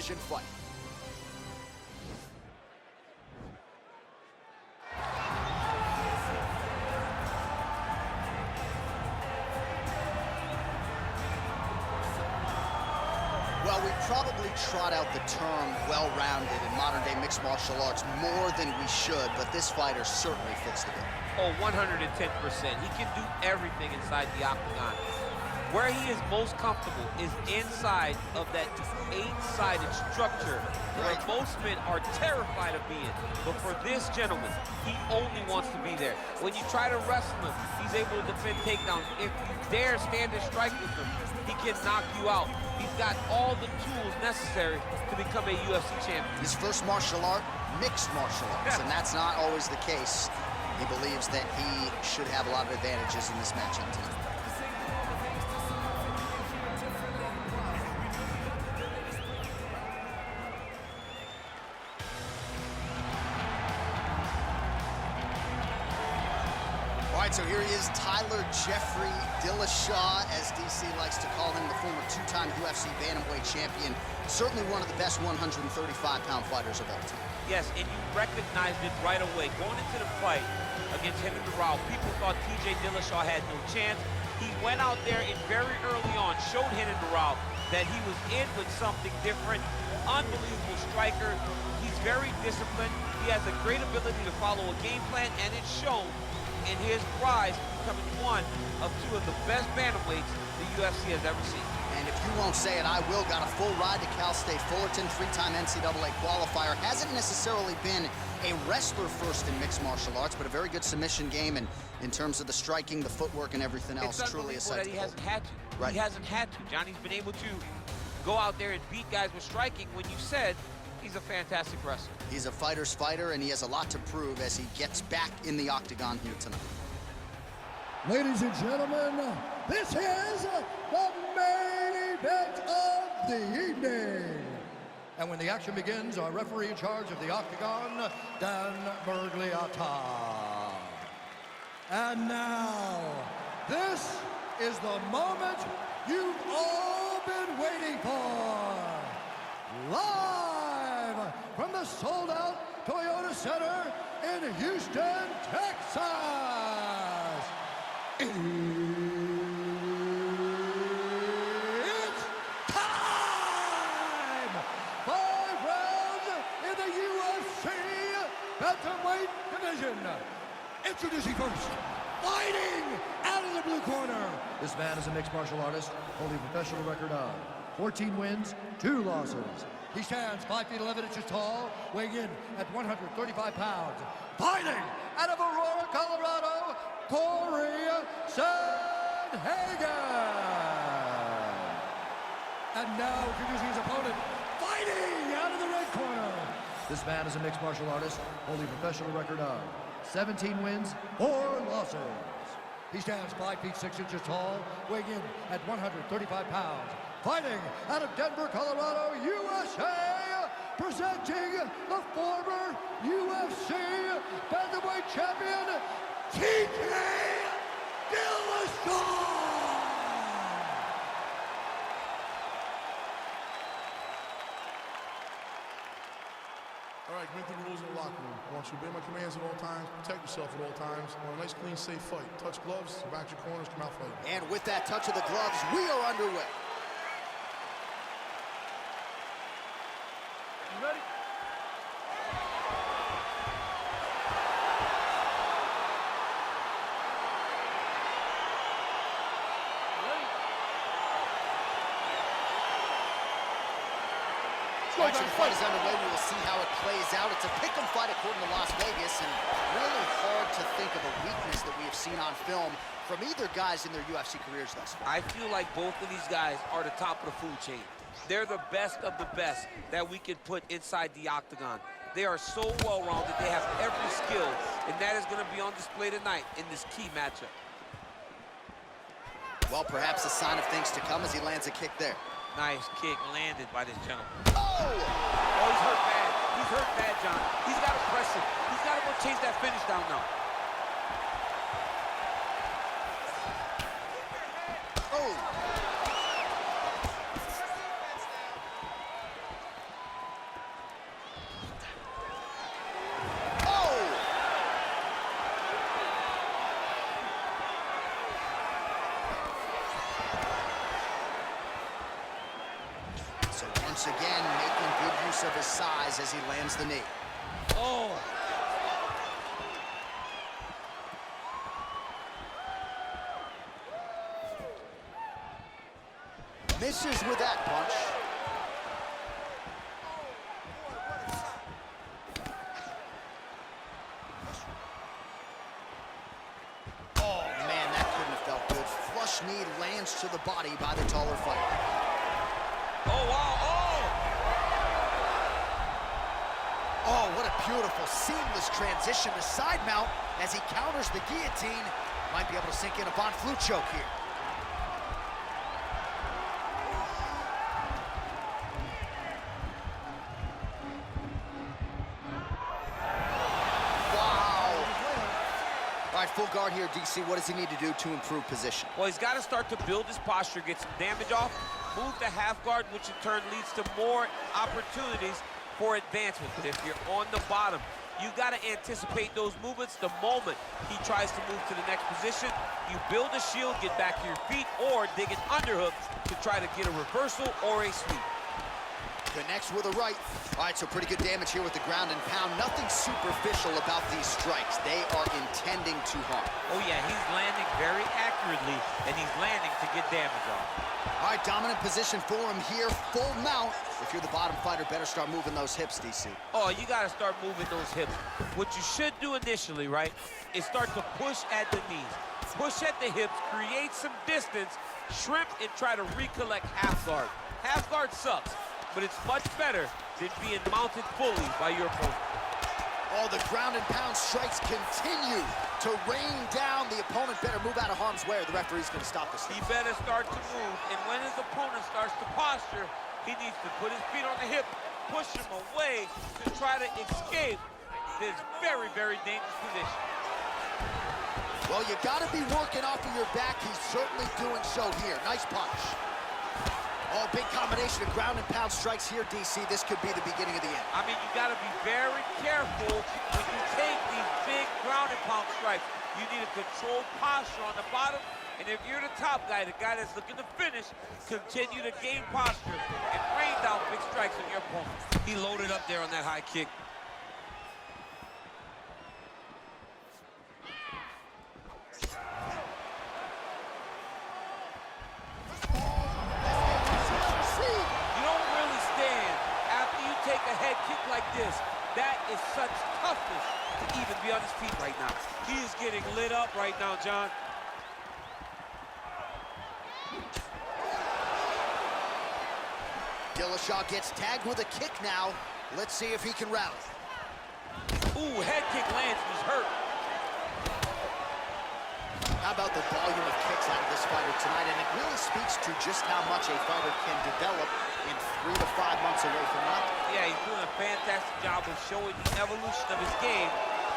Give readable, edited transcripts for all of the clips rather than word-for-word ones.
decision fight. Well, we probably trot out the term well-rounded in modern-day mixed martial arts more than we should, but this fighter certainly fits the bill. Oh, 110%. He can do everything inside the octagon. Where he is most comfortable is inside of that 8-sided structure where most men are terrified of being. But for this gentleman, he only wants to be there. When you try to wrestle him, he's able to defend takedowns. If you dare stand and strike with him, he can knock you out. He's got all the tools necessary to become a UFC champion. His first martial art, mixed martial arts, and that's not always the case. He believes that he should have a lot of advantages in this matchup tonight. All right, so here he is, Tyler Jeffrey Dillashaw, as DC likes to call him, the former two-time UFC Bantamweight Champion. Certainly one of the best 135-pound fighters of all time. Yes, and you recognized it right away. Going into the fight against Henry Durrell, people thought TJ Dillashaw had no chance. He went out there and very early on showed Henry Durrell that he was in with something different. Unbelievable striker. He's very disciplined. He has a great ability to follow a game plan, and it's shown in his rise to becoming one of two of the best bantamweights the UFC has ever seen. And if you won't say it, I will. Got a full ride to Cal State Fullerton, 3-time NCAA qualifier. Hasn't necessarily been a wrestler first in mixed martial arts, but a very good submission game, and in terms of the striking, the footwork, and everything else, truly a sight to behold. He hasn't had to. Right. He hasn't had to. Johnny's been able to go out there and beat guys with striking when you said he's a fantastic wrestler. He's a fighter's fighter, and he has a lot to prove as he gets back in the octagon here tonight. Ladies and gentlemen, this is the main event of the evening. And when the action begins, our referee in charge of the octagon, Dan Bergliata. And now, this is the moment you've all been waiting for. Live from the sold-out Toyota Center in Houston, Texas. It's time! 5 rounds in the UFC Bantamweight division. Introducing first, fighting out of the blue corner. This man is a mixed martial artist, holding a professional record of 14 wins, 2 losses. He stands 5 feet 11 inches tall, weighing in at 135 pounds. Fighting out of Aurora, Colorado, Cory Sandhagen. And now introducing his opponent, fighting out of the red corner. This man is a mixed martial artist, holding a professional record of 17 wins, 4 losses. He stands 5 feet 6 inches tall, weighing in at 135 pounds. Fighting out of Denver, Colorado, USA, presenting the former UFC Bantamweight Champion, TJ Dillashaw! All right, commit to the rules in the locker room. I want you to obey my commands at all times, protect yourself at all times. I want a nice, clean, safe fight. Touch gloves, back your corners, come out fighting. And with that touch of the gloves, we are underway. You ready? Watching the fight is underway, we will see how it plays out. It's a pick'em fight according to Las Vegas, and really hard to think of a weakness that we have seen on film from either guys in their UFC careers thus far. I feel like both of these guys are the top of the food chain. They're the best of the best that we could put inside the octagon. They are so well-rounded, they have every skill, and that is going to be on display tonight in this key matchup. Well, perhaps a sign of things to come as he lands a kick there. Nice kick landed by this gentleman. Oh! Oh, he's hurt bad. He's hurt bad, John. He's got to press him. He's got to go chase that finish down now. Oh! once again making good use of his size as he lands the knee. Oh. Misses with that punch. Oh, man, that couldn't have felt good. Flush knee lands to the body by the taller fighter. Oh, wow, oh! Oh, what a beautiful, seamless transition to side mount as he counters the guillotine. Might be able to sink in a Von Flue choke here. All right, full guard here, DC. What does he need to do to improve position? Well, he's got to start to build his posture, get some damage off, move to half guard, which in turn leads to more opportunities for advancement. But if you're on the bottom, you got to anticipate those movements the moment he tries to move to the next position. You build a shield, get back to your feet, or dig an underhook to try to get a reversal or a sweep. Connects with a right. All right, so pretty good damage here with the ground and pound. Nothing superficial about these strikes. They are intending to harm. Oh, yeah, he's landing very accurately, and he's landing to get damage off. All right, dominant position for him here. Full mount. If you're the bottom fighter, better start moving those hips, DC. Oh, you got to start moving those hips. What you should do initially, right, is start to push at the knees. Push at the hips, create some distance, shrimp, and try to recollect half guard. Half guard sucks, but it's much better than being mounted fully by your opponent. Oh, the ground and pound strikes continue to rain down. The opponent better move out of harm's way or the referee's going to stop this. He better start to move, and when his opponent starts to posture, he needs to put his feet on the hip, push him away to try to escape this very, very dangerous position. Well, you got to be working off of your back. He's certainly doing so here. Nice punch. Oh, big combination of ground and pound strikes here, DC. This could be the beginning of the end. I mean, you got to be very careful when you take these big ground and pound strikes. You need a controlled posture on the bottom, and if you're the top guy, the guy that's looking to finish, continue to gain posture and rain down big strikes on your opponent. He loaded up there on that high kick. Like this, that is such toughness to even be on his feet right now. He is getting lit up right now, John. Dillashaw gets tagged with a kick now. Let's see if he can rally. Ooh, head kick lands, he's hurt. How about the volume of kicks out of this fighter tonight? And it really speaks to just how much a fighter can develop in 3 to 5 months away from nothing. Yeah, he's doing a fantastic job of showing the evolution of his game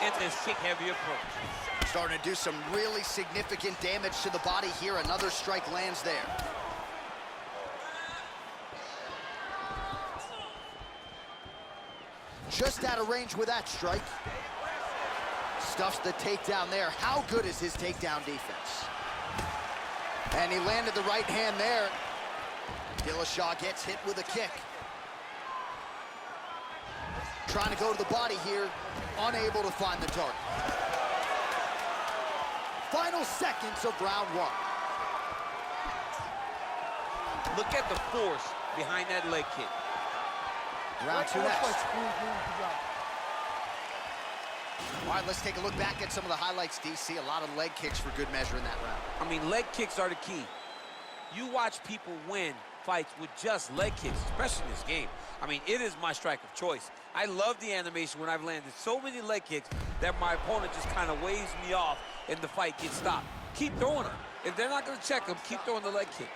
in this kick-heavy approach. Starting to do some really significant damage to the body here. Another strike lands there. Just out of range with that strike. Stuffs the takedown there. How good is his takedown defense? And he landed the right hand there. Dillashaw gets hit with a kick. Trying to go to the body here, unable to find the target. Final seconds of round one. Look at the force behind that leg kick. Round two next. All right, let's take a look back at some of the highlights, DC. A lot of leg kicks for good measure in that round. I mean, leg kicks are the key. You watch people win fights with just leg kicks, especially in this game. I mean, it is my strike of choice. I love the animation when I've landed so many leg kicks that my opponent just kind of waves me off and the fight gets stopped. Keep throwing them. If they're not going to check them, keep throwing the leg kick.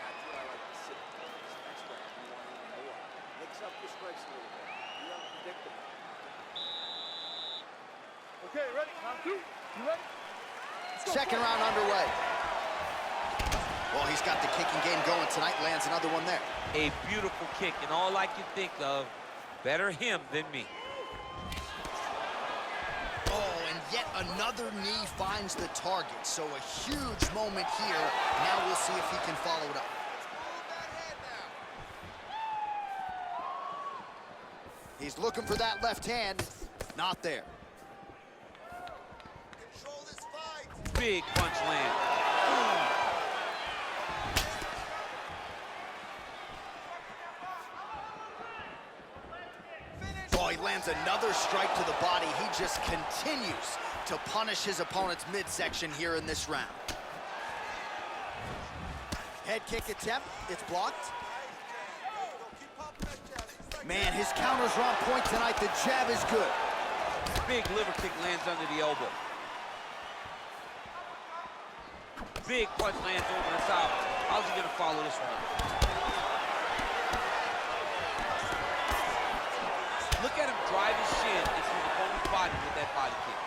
Okay, ready? Round two. You ready? Second round underway. Well, he's got the kicking game going tonight. Lands another one there. A beautiful kick, and all I can think of, better him than me. Oh, and yet another knee finds the target. So a huge moment here. Now we'll see if he can follow it up. He's looking for that left hand. Not there. Control this fight. Big punch land. Oh, he lands another strike to the body. He just continues to punish his opponent's midsection here in this round. Head kick attempt, it's blocked. Man, his counters are on point tonight. The jab is good. Big liver kick lands under the elbow. Big punch lands over the top. How's he gonna follow this one? Look at him drive his shin into his opponent's body with that body kick.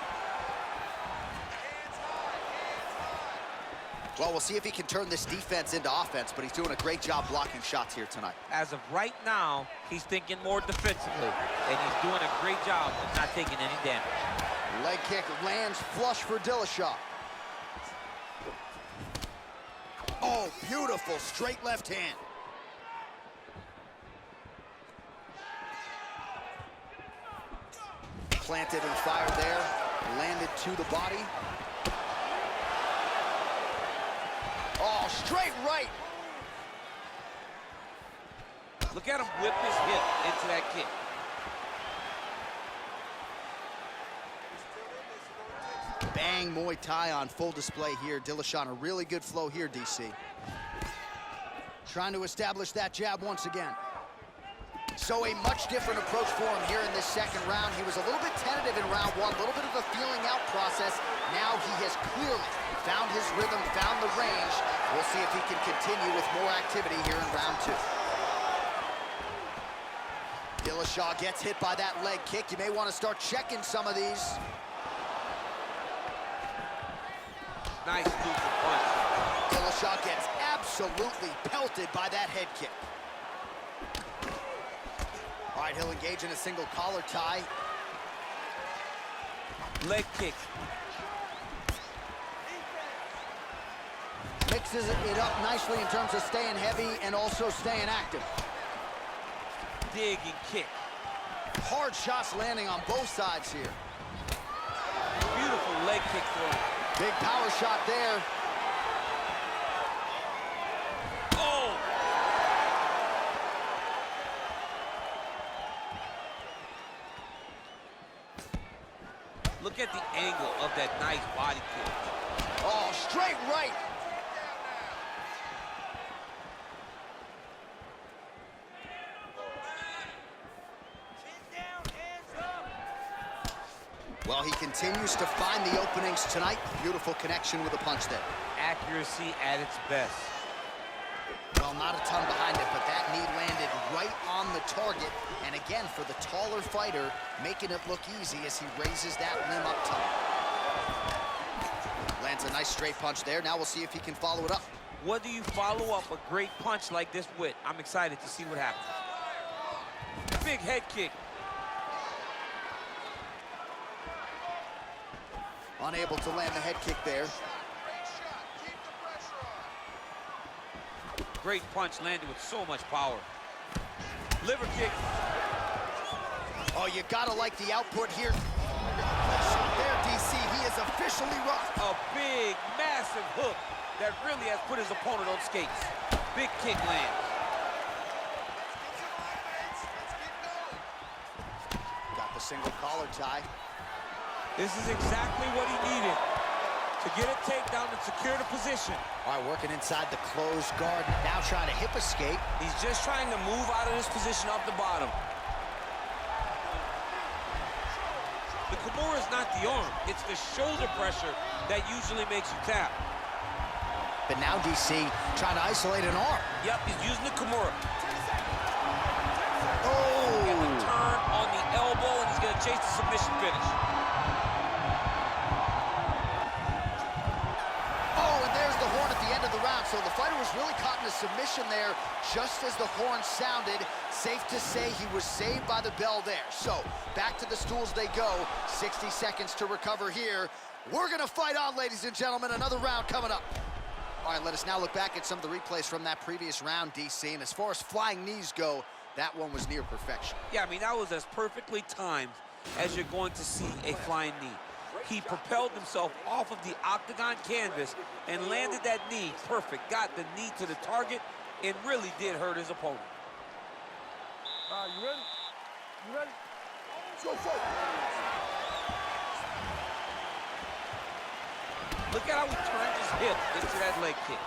Well, we'll see if he can turn this defense into offense, but he's doing a great job blocking shots here tonight. As of right now, he's thinking more defensively, and he's doing a great job of not taking any damage. Leg kick lands flush for Dillashaw. Oh, beautiful straight left hand. Planted and fired there, landed to the body. Oh, straight right. Look at him whip his hip into that kick. Bang Muay Thai on full display here. Dillashaw on a really good flow here, DC. Trying to establish that jab once again. So a much different approach for him here in this second round. He was a little bit tentative in round one, a little bit of a feeling out process. Now he has clearly found his rhythm, found the range. We'll see if he can continue with more activity here in round two. Dillashaw gets hit by that leg kick. You may want to start checking some of these. Nice looping punch. Dillashaw gets absolutely pelted by that head kick. All right, he'll engage in a single collar tie. Leg kick. Mixes it up nicely in terms of staying heavy and also staying active. Digging kick. Hard shots landing on both sides here. Beautiful leg kick throw. Big power shot there. Oh! Look at the angle of that nice body kick. Oh, straight right. Well, he continues to find the openings tonight. Beautiful connection with a punch there. Accuracy at its best. Well, not a ton behind it, but that knee landed right on the target. And again, for the taller fighter, making it look easy as he raises that limb up top. Lands a nice straight punch there. Now we'll see if he can follow it up. What do you follow up a great punch like this with? I'm excited to see what happens. Big head kick. Unable to land the head kick there. Great punch landed with so much power. Liver kick. Oh, you gotta like the output here. Shot there, DC. He is officially rocked. A big, massive hook that really has put his opponent on skates. Big kick lands. Got the single collar tie. This is exactly what he needed to get a takedown and secure the position. All right, working inside the closed guard. Now trying to hip escape. He's just trying to move out of this position off the bottom. The Kimura is not the arm. It's the shoulder pressure that usually makes you tap. But now DC trying to isolate an arm. Yep, he's using the Kimura. Oh! Get the turn on the elbow, and he's going to chase the submission finish. So the fighter was really caught in a submission there just as the horn sounded. Safe to say he was saved by the bell there. So back to the stools they go. 60 seconds to recover here. We're going to fight on, ladies and gentlemen. Another round coming up. All right, let us now look back at some of the replays from that previous round, DC. And as far as flying knees go, That one was near perfection. Yeah, I mean, that was as perfectly timed as you're going to see a flying knee. He propelled himself off of the octagon canvas and landed that knee perfect. Got the knee to the target and really did hurt his opponent. You ready? You ready? Let's go fight. Look at how he turned his hip into that leg kick.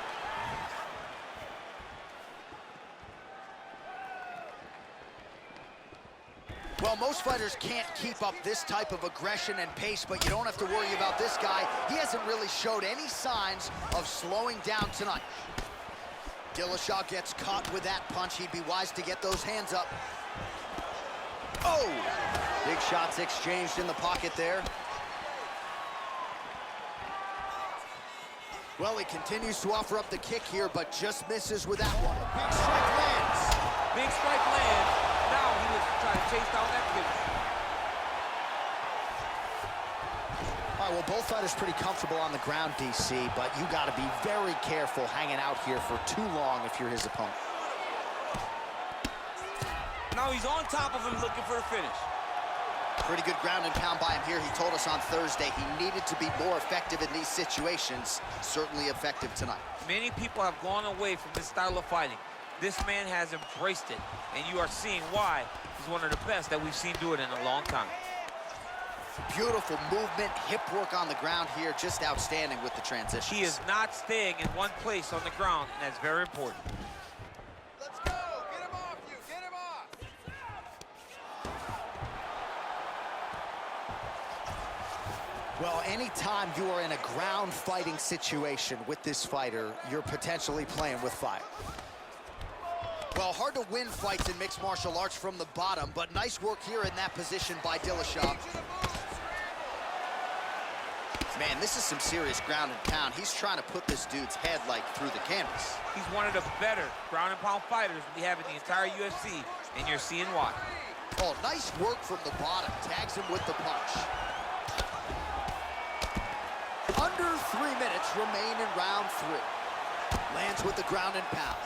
Well, most fighters can't keep up this type of aggression and pace, but you don't have to worry about this guy. He hasn't really showed any signs of slowing down tonight. Dillashaw gets caught with that punch. He'd be wise to get those hands up. Oh! Big shots exchanged in the pocket there. Well, he continues to offer up the kick here, but just misses with that one. Big strike lands. Big strike lands. Now he was trying to chase down that finish. All right, well, both fighters pretty comfortable on the ground, DC, but you got to be very careful hanging out here for too long if you're his opponent. Now he's on top of him looking for a finish. Pretty good ground and pound by him here. He told us on Thursday he needed to be more effective in these situations. Certainly effective tonight. Many people have gone away from this style of fighting. This man has embraced it, and you are seeing why he's one of the best that we've seen do it in a long time. Beautiful movement, hip work on the ground here, just outstanding with the transitions. He is not staying in one place on the ground, and that's very important. Let's go. Get him off you. Get him off. Well, anytime you are in a ground fighting situation with this fighter, you're potentially playing with fire. Well, hard to win fights in mixed martial arts from the bottom, but nice work here in that position by Dillashaw. Man, this is some serious ground and pound. He's trying to put this dude's head, like, through the canvas. He's one of the better ground and pound fighters we have in the entire UFC, and you're seeing why. Oh, nice work from the bottom. Tags him with the punch. Under 3 minutes remain in round 3. Lands with the ground and pound.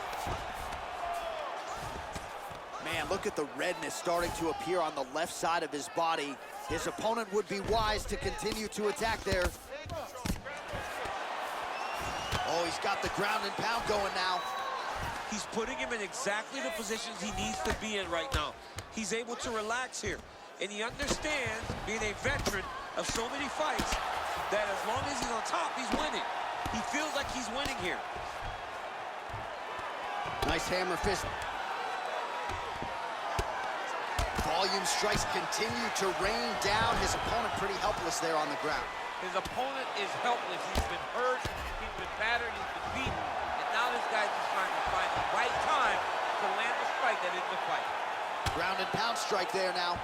Man, look at the redness starting to appear on the left side of his body. His opponent would be wise to continue to attack there. Oh, he's got the ground and pound going now. He's putting him in exactly the positions he needs to be in right now. He's able to relax here, and he understands, being a veteran of so many fights, that as long as he's on top, he's winning. He feels like he's winning here. Nice hammer fist. Volume strikes continue to rain down. His opponent pretty helpless there on the ground. His opponent is helpless. He's been hurt, he's been battered, he's been beaten, and now this guy's just trying to find the right time to land the strike that ends the fight. Ground and pound strike there now.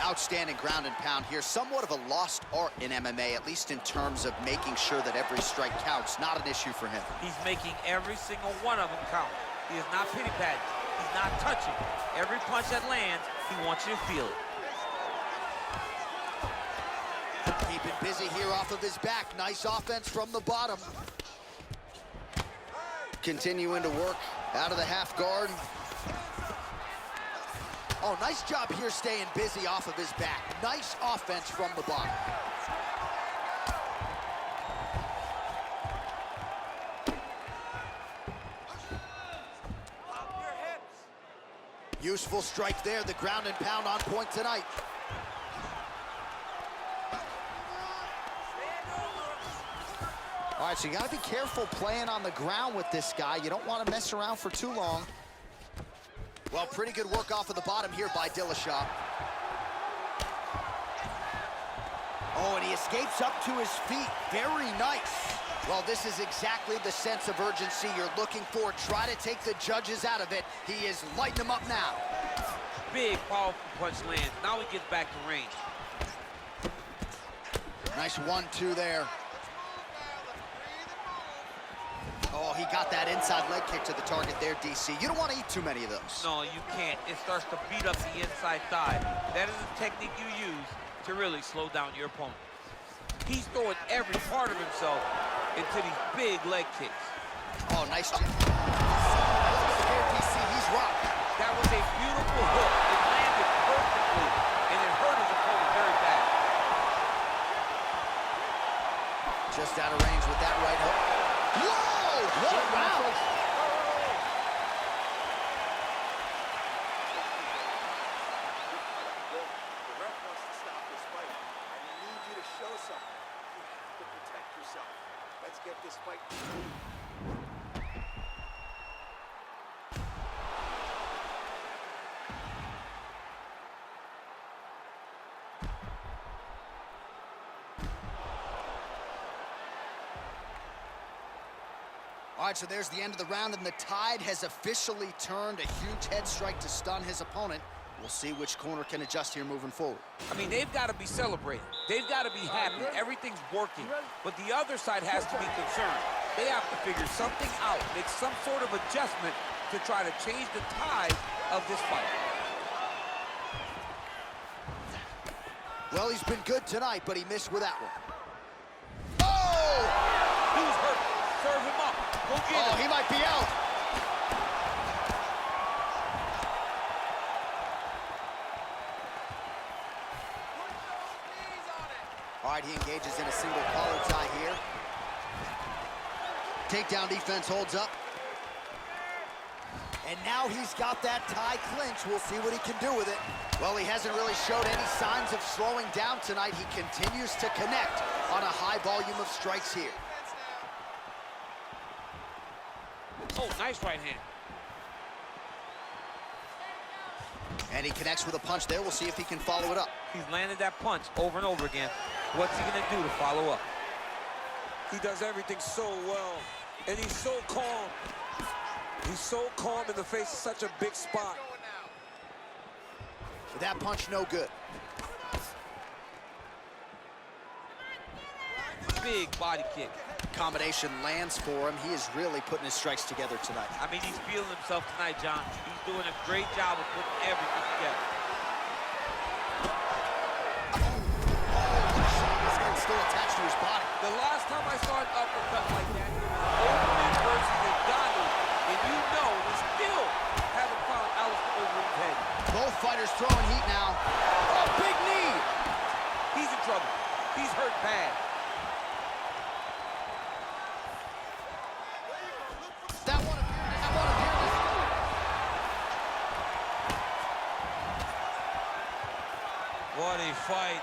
Outstanding ground and pound here. Somewhat of a lost art in MMA, at least in terms of making sure that every strike counts. Not an issue for him. He's making every single one of them count. He is not pity-patting. He's not touching. Every punch that lands, he wants you to feel it. Keeping busy here off of his back. Nice offense from the bottom. Continuing to work out of the half guard. Oh, nice job here staying busy off of his back. Nice offense from the bottom. Useful strike there. The ground and pound on point tonight. All right, so you got to be careful playing on the ground with this guy. You don't want to mess around for too long. Well, pretty good work off of the bottom here by Dillashaw. Oh, and he escapes up to his feet. Very nice. Well, this is exactly the sense of urgency you're looking for. Try to take the judges out of it. He is lighting them up now. Big, powerful punch lands. Now he gets back to range. Nice 1-2 there. Oh, he got that inside leg kick to the target there, DC. You don't want to eat too many of those. No, you can't. It starts to beat up the inside thigh. That is a technique you use to really slow down your opponent. He's throwing every part of himself into these big leg kicks. Oh, nice jab. He's rocked. That was a beautiful hook. It landed perfectly, and it hurt his opponent very bad. Just out of range with that right hook. Whoa! What a round! The ref wants to stop this fight. I need you to show something. You have to protect yourself. Let's get this fight. All right, so there's the end of the round, and the tide has officially turned. A huge head strike to stun his opponent. We'll see which corner can adjust here moving forward. I mean, they've got to be celebrating. They've got to be happy. Everything's working. But the other side has to be concerned. They have to figure something out, make some sort of adjustment to try to change the tide of this fight. Well, he's been good tonight, but he missed with that one. He's hurt. Serve him up. Go get him. He might be out. All right, he engages in a single collar tie here. Takedown defense holds up. And now he's got that tie clinch. We'll see what he can do with it. Well, he hasn't really showed any signs of slowing down tonight. He continues to connect on a high volume of strikes here. Oh, nice right hand. And he connects with a punch there. We'll see if he can follow it up. He's landed that punch over and over again. What's he gonna do to follow up? He does everything so well, and he's so calm. He's so calm in the face of such a big spot. With that punch, no good. Big body kick. Combination lands for him. He is really putting his strikes together tonight. I mean, he's feeling himself tonight, John. He's doing a great job of putting everything together. His head still attached to his body. The last time I saw an uppercut like that, it was Overeem versus Ngannou, and you know we still haven't found Alistair Overeem's head. Both fighters throwing heat now. Oh, big knee! He's in trouble. He's hurt bad. That one appeared. What a fight.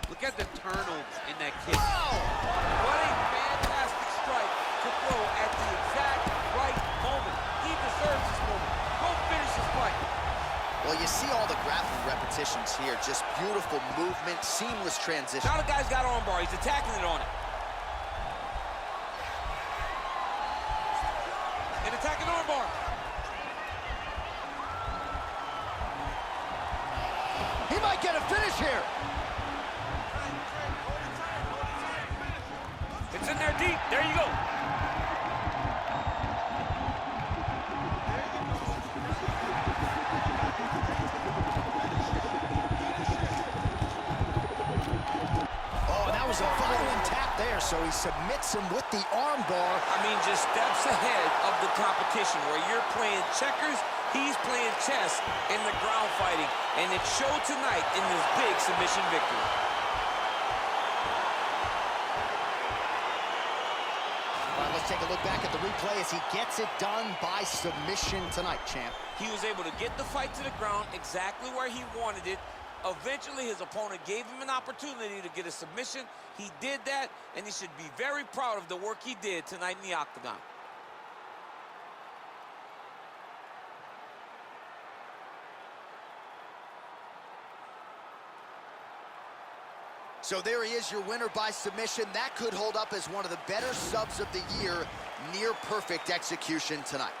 Look at the turnovers in that kick. Wow! What a fantastic strike to throw at the exact right moment. He deserves this moment. Go finish this fight. Well, you see all the grappling repetitions here. Just beautiful movement, seamless transition. Now the guy's got armbar. He's attacking it on it. An attacking armbar. He might get a finish here. It's in there deep. There you go. Oh, that was a violent tap there, so he submits him with the arm bar. I mean, just steps ahead of the competition. Where you're playing checkers, he's playing chess in the ground fighting. And it showed tonight in this big submission victory. All right, let's take a look back at the replay as he gets it done by submission tonight, champ. He was able to get the fight to the ground exactly where he wanted it. Eventually, his opponent gave him an opportunity to get a submission. He did that, and he should be very proud of the work he did tonight in the octagon. So there he is, your winner by submission. That could hold up as one of the better subs of the year. Near perfect execution tonight.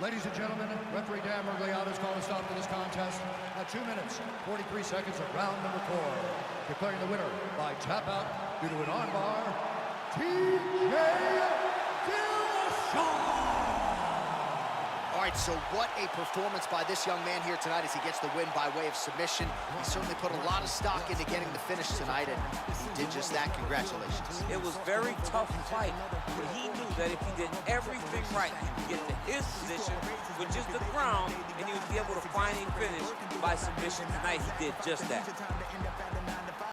Ladies and gentlemen, referee Dan Mergliata has called a stop to this contest at 2 minutes, 43 seconds of round number 4. Declaring the winner by tap out due to an armbar, TJ Dillashaw. All All right, so what a performance by this young man here tonight as he gets the win by way of submission. He certainly put a lot of stock into getting the finish tonight, and he did just that. Congratulations. It was very tough fight, but he knew that if he did everything right, he could get to his position, which is the ground, and he would be able to find a finish by submission tonight. He did just that.